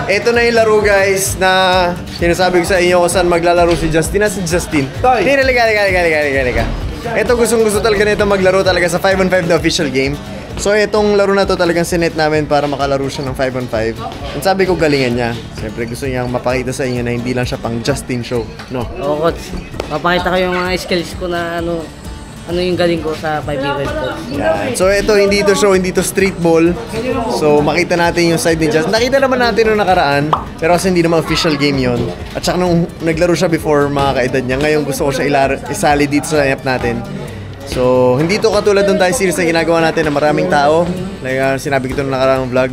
Ito na yung laro guys na sinasabi ko sa inyo kung saan maglalaro si Justin. Si Justin. Hindi, halika. Ito gusto talaga nito maglaro talaga sa 5-on-5 na official game. So itong laro na to talagang sinet namin para makalaro siya ng 5-on-5. Ang sabi ko galingan niya. Siyempre gusto niyang mapakita sa inyo na hindi lang siya pang Justin show. No? Oo, coach. Papakita ko yung mga skills ko na ano yung galing ko sa 5v5 coach. Yeah. So ito, hindi ito show, hindi ito street ball. So makita natin yung side ni Justin. Nakita naman natin nung nakaraan, pero kasi hindi naman official game yon. At saka nung naglaro siya before mga kaedad niya, ngayon gusto ko siya isali dito sa lineup natin. So hindi to katulad ng Dice series na ginagawa natin na maraming tao. Like sinabi ko ito nung nakaraang vlog.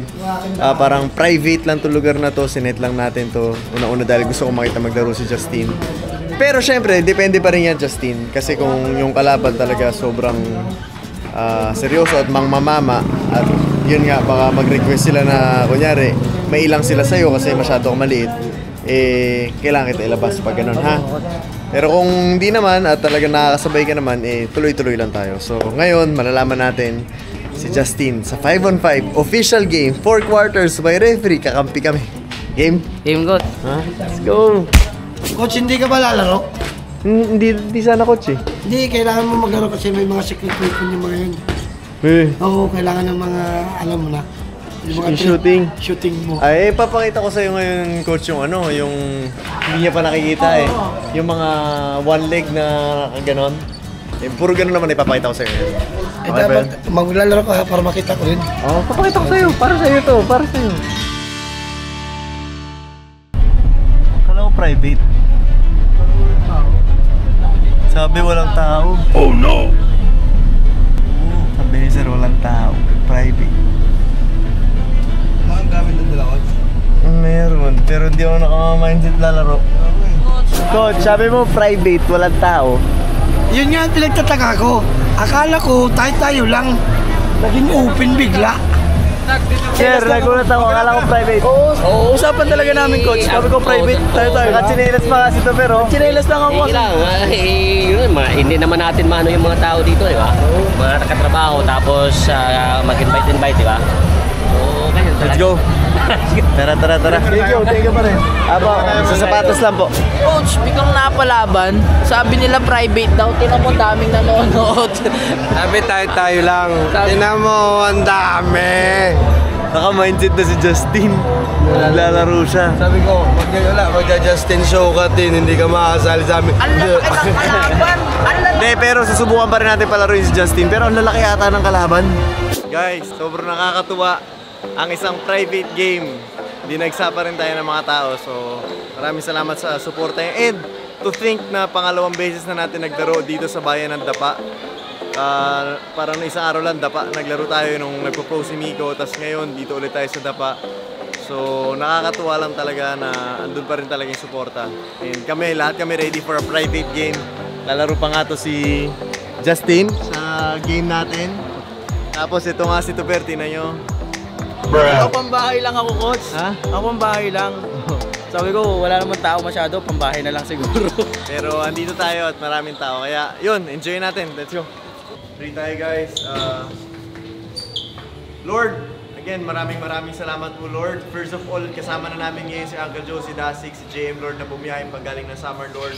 Parang private lang to lugar na to, sinet lang natin to. Una-una dahil gusto ko makita maglaro si Justin. Pero syempre, depende pa rin yan, Justin. Kasi kung yung kalaban talaga sobrang seryoso at mangmamama, at yun nga, baka mag-request sila na, kunyari, may ilang sila sa'yo kasi masyado kang maliit, kailangan kita ilabas pag ganun, ha? Pero kung hindi naman, at talagang nakakasabay ka naman, tuloy-tuloy lang tayo. So, ngayon, malalaman natin si Justin sa 5-on-5 official game, 4 quarters by referee, kakampi kami. Game? Game, coach. Ha? Let's go! Coach, hindi ka ba lalaro? Hindi sana coach eh. Hindi, kailangan mo maglaro kasi may mga secret weapon yung mga yun. Oo, kailangan ng mga, alam mo na. Yung mga shooting mo. Ay, papakita ko sa'yo ngayon coach yung ano, yung hindi niya pa nakikita eh. Yung mga one leg na ganon. Puro ganon naman ipapakita ko sa'yo. Dapat maglalaro ka para makita ko rin. Papakita ko sa'yo. Para sa'yo to, para sa'yo. Akala ko private. Sabi walang tao. Oh no! Sabi ni sir walang tao. Private. Mga gamit ng dala, coach? Meron, pero hindi ako naka-mindset lalaro. Coach, sabi mo private, walang tao. Yun nga ang pinagtataka ko. Akala ko tayo lang. Naging open bigla. Sir, nagulat ako. Akala ko private. Oo, usapan talaga namin coach. Sabi ko private tayo. Naka-chinelas pa kasi ito pero Chinelas lang ako. Hindi naman natin maano yung mga tao dito, di ba? Mga nakatrabaho, tapos mag-invite, di ba? Oo, ganyan talaga. let's go. Tara. Thank you pa rin. Sa sapatos lang po. Coach, biglang napalaban. Sabi nila private daw. Tinan mo daming nanonood. Sabi tayo lang. Tinan mo, ang dami. Naka-mindset na si Justin. Naglalaro siya. Sabi ko, magja-Justin show ka din. Hindi ka makasali sa amin. Ang lalaki ng kalaban. Hindi, pero susubukan pa rin natin palaruin si Justin. Pero ang lalaki ata ng kalaban. Guys, sobrang nakakatuwa ang isang private game. Dinagsa pa rin tayo ng mga tao. So, maraming salamat sa suporta niyo. And to think na pangalawang beses na natin naglaro dito sa bayan ng Dapa. Parang isang araw lang Dapa. Naglaro tayo nung nagpo-pro si Miko. Tapos ngayon, dito ulit tayo sa Dapa. So, nakakatuwa lang talaga na andun pa rin talaga yung suporta. And lahat kami ready for a private game. Lalaro pa nga to si Justin sa game natin. Tapos ito nga si Tuberti na nyo. Ako pambahay lang ako coach. Ha? Ako pambahay lang. Sabi ko, wala naman tao masyado. Pambahay na lang siguro. Pero andito tayo at maraming tao. Kaya yun, enjoy natin. Let's go. Pray tayo guys. Lord, again, maraming salamat po Lord. First of all, kasama na namin ngayon si Uncle Joe, si Dasik, si JM Lord na bumiyahin paggaling ng summer Lord.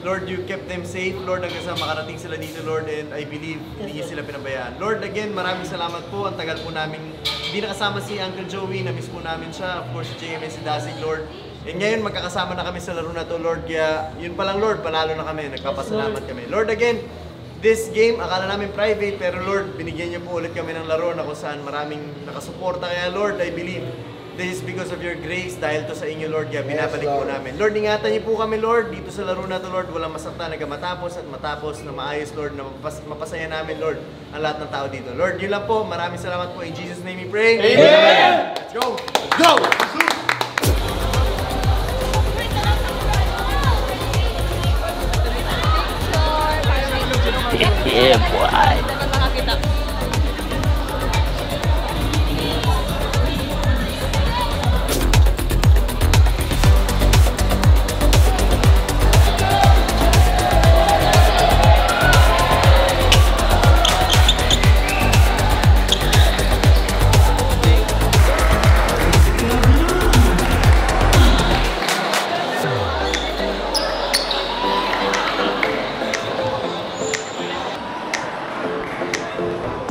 Lord, you kept them safe, Lord, hanggang sa makarating sila dito, Lord, and I believe hindi niyo sila pinabayaan. Lord, again, maraming salamat po. Ang tagal po namin hindi nakasama si Uncle Joey, na-miss po namin siya. Of course, si JM and si Dasig, Lord. And ngayon, magkakasama na kami sa laro na to, Lord. Kaya, yun pa lang, Lord, panalo na kami. Nagpapasalamat kami. Lord, again, this game, akala namin private, pero Lord, binigyan niyo po ulit kami ng laro na kung saan maraming nakasuporta. Kaya, Lord, I believe this is because of your grace, dahil to sa inyo, Lord, kaya binabalik po namin. Lord, ingatan niyo po kami, Lord, dito sa laro na to, Lord, walang masaktan, matapos at matapos na maayos, Lord, na mapasaya namin, Lord, ang lahat ng tao dito. Lord, yun lang po, maraming salamat po. In Jesus' name we pray. Amen! Let's go! Go! Yeah, boy.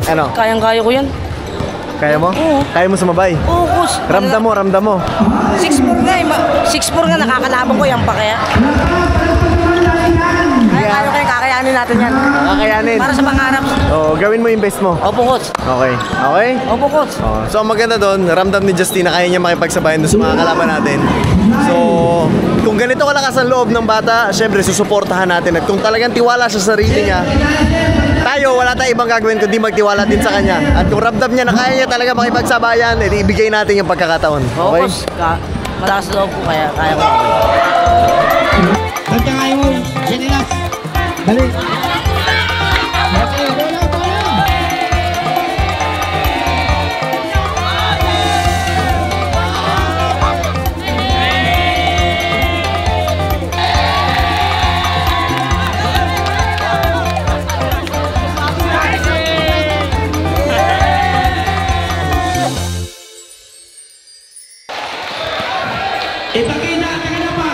Ano? Kayang-kaya ko yan. Kaya mo? Oo. Kaya mo sumabay? Oo, kus. Ramdam mo, ramdam mo. 6'4 nga eh. 6'4 nga, nakakalaban ko yan pa kaya. Kakayanin natin yan. Kakayanin. Para sa pangarap. Oo, gawin mo yung best mo. Opo, coach. Okay. Okay? Opo, coach. Oh, so ang maganda doon, ramdam ni Justin na kaya niya makipagsabayan doon sa mga kalaban natin. So, kung ganito kalakas ang loob ng bata, syempre susuportahan natin. At kung talagang tiwala sa sarili niya, tayo, wala tayong ibang gagawin kundi magtiwala din sa kanya. At kung ramdam niya na kaya niya talaga makipagsabayan, edi ibigay natin yung pagkakataon. Oo, Okay? coach. Malakas loob ko kaya ko. Basta kayo mo, sinilas. Dali. Ipakita ka na pa.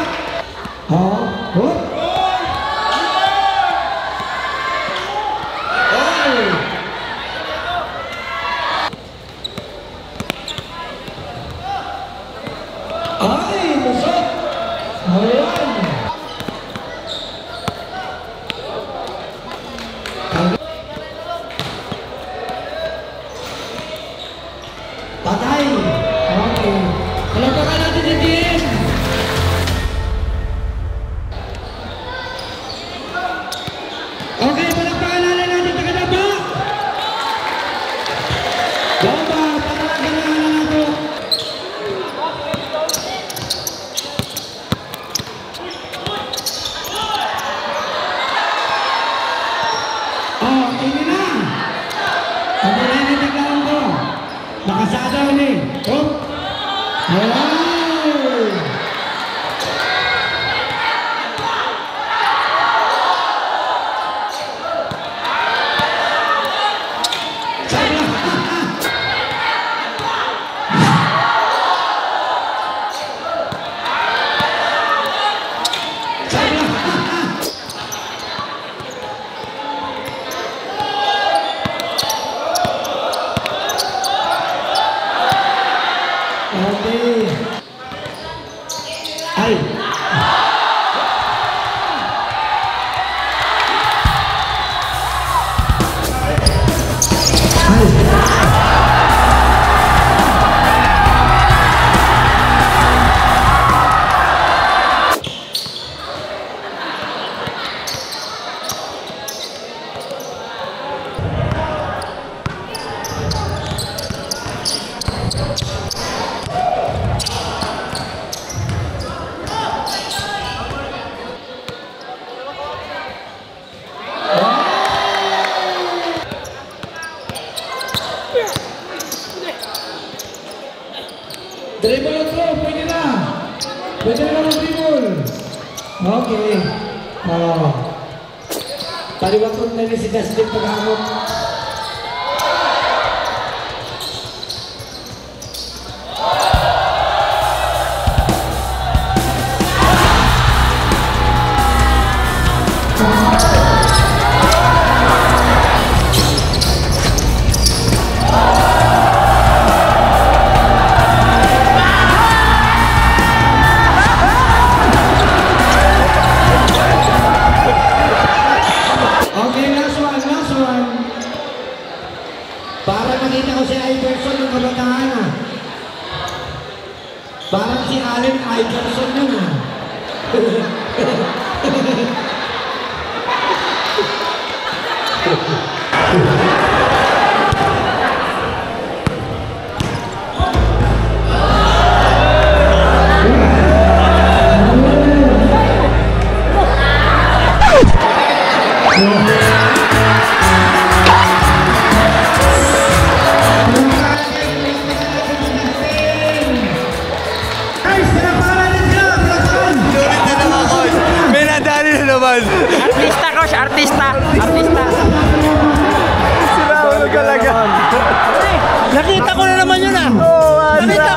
Ay, musok. Ayan. Patay. Okay. Palagpakan natin si Jim. Okay, palagpakan natin taga-daba. Daba, palagpakan natin. Oh, ini na. Ang nanitiglaan ko. Nakasada ni. Oh. Ayan. Okay. Ay. Dribble o throw, pwede na. Pwede na mag-dribble. Okay. Paliwatod na rin si Justin pag-hamot. Okay, last one. Para makita ko si Iverson ng kabataan ah. Parang si Allen Iverson yun ah. Artista, coach. Artista. Sila, ano talaga? Nakita ko na naman yun ah. Oo, Nakita